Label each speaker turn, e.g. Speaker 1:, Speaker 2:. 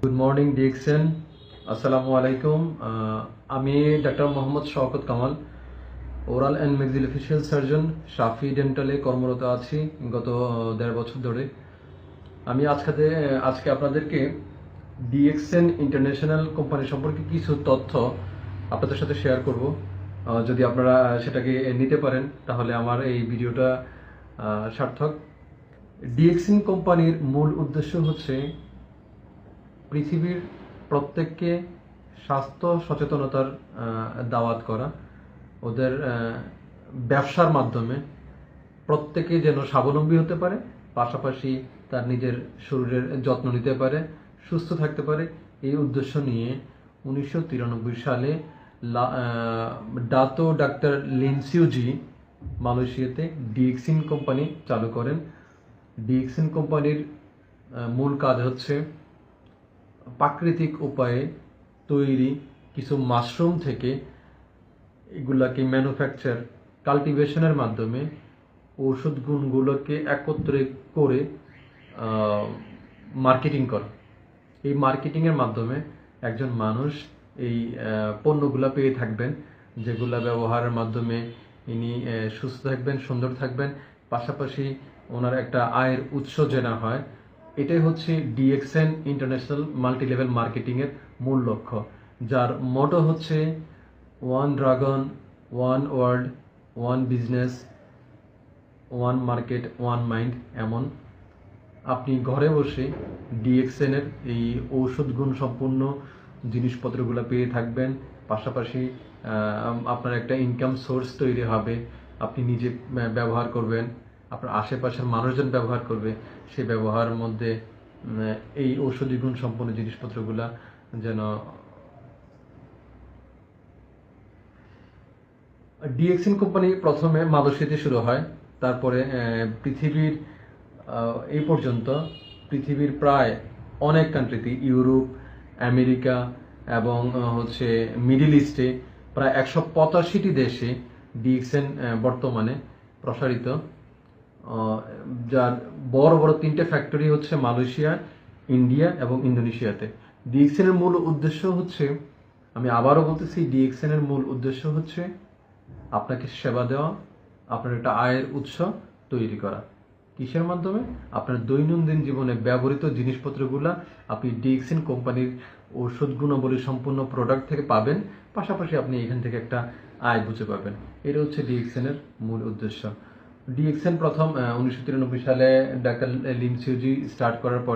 Speaker 1: Good morning DXN. আসসালামু আলাইকুম। আমি doctor Mohammad Shawkat Kamal, oral and maxillofacial surgeon, Shafi ডেন্টালে কর্মরত আছি গত 1.5 বছর ধরে। আমি আজকে আপনাদেরকে ডিএক্সএন ইন্টারন্যাশনাল কোম্পানি সম্পর্কে কিছু তথ্য আপনাদের সাথে শেয়ার করব। যদি আপনারা সেটাকে নিতে পারেন তাহলে আমার এই ভিডিওটা সার্থক। ডিএক্সএন কোম্পানির মূল উদ্দেশ্য হচ্ছে পৃথিবীর প্রত্যেককে স্বাস্থ্য সচেতনতার দাওয়াত করা। ওদের ব্যবসার মাধ্যমে প্রত্যেকে যেন স্বাবলম্বী হতে পারে, পাশাপাশি তার নিজের শরীরের যত্ন নিতে পারে, সুস্থ থাকতে পারে। এই উদ্দেশ্য নিয়ে 1993 সালে ডাতো ডাক্তার লিনসিউজি মালয়েশিয়াতে ডিএক্সিন কোম্পানি চালু করেন। ডিএক্সিন কোম্পানির মূল কাজ হচ্ছে প্রাকৃতিক উপায়ে তৈরি কিছু মাশরুম থেকে এগুলাকে ম্যানুফ্যাকচার কাল্টিভেশনের মাধ্যমে ঔষধ গুণগুলোকে একত্রে করে মার্কেটিং করা। এই মার্কেটিংয়ের মাধ্যমে একজন মানুষ এই পণ্যগুলো পেয়ে থাকবেন, যেগুলা ব্যবহারের মাধ্যমে ইনি সুস্থ থাকবেন, সুন্দর থাকবেন, পাশাপাশি ওনার একটা আয়ের উৎস যেন হয়। এটাই হচ্ছে ডিএক্সএন ইন্টারন্যাশনাল মাল্টি লেভেল মার্কেটিংয়ের মূল লক্ষ্য, যার মোটো হচ্ছে one dragon, one world, one business, one market, one mind. এমন আপনি ঘরে বসে ডিএক্সএনের এই ঔষধ গুণ সম্পূর্ণ জিনিসপত্রগুলো পেয়ে থাকবেন, পাশাপাশি আপনার একটা ইনকাম সোর্স তৈরি হবে। আপনি নিজে ব্যবহার করবেন, আপনার আশেপাশের মানুষজন ব্যবহার করবে, সেই ব্যবহারের মধ্যে এই ঔষধি গুণ সম্পন্ন জিনিসপত্রগুলা যেন। ডিএক্সিন কোম্পানি প্রথমে মালয়েশিয়াতে শুরু হয়, তারপরে পৃথিবীর এই পর্যন্ত পৃথিবীর প্রায় অনেক কান্ট্রিতে, ইউরোপ, আমেরিকা এবং হচ্ছে মিডল ইস্টে প্রায় 185টি দেশে ডিএক্সএন বর্তমানে প্রসারিত। যার বড় বড় 3টে ফ্যাক্টরি হচ্ছে মালয়েশিয়া, ইন্ডিয়া এবং ইন্দোনেশিয়াতে। ডিএক্সএন এর মূল উদ্দেশ্য হচ্ছে, আমি আবারও বলতেছি, ডিএক্সএন এর মূল উদ্দেশ্য হচ্ছে আপনাকে সেবা দেওয়া, আপনার একটা আয়ের উৎস তৈরি করা। কিসের মাধ্যমে? আপনার দৈনন্দিন জীবনে ব্যবহৃত জিনিসপত্রগুলা আপনি ডিএক্সএন কোম্পানির ঔষধ গুণাবলী সম্পূর্ণ প্রোডাক্ট থেকে পাবেন, পাশাপাশি আপনি এখান থেকে একটা আয় বুঝে পাবেন। এটা হচ্ছে ডিএক্সএন এর মূল উদ্দেশ্য। ডিএক্সএন প্রথম 1993 সালে ডাক্তার লিনসিউজি স্টার্ট করার পর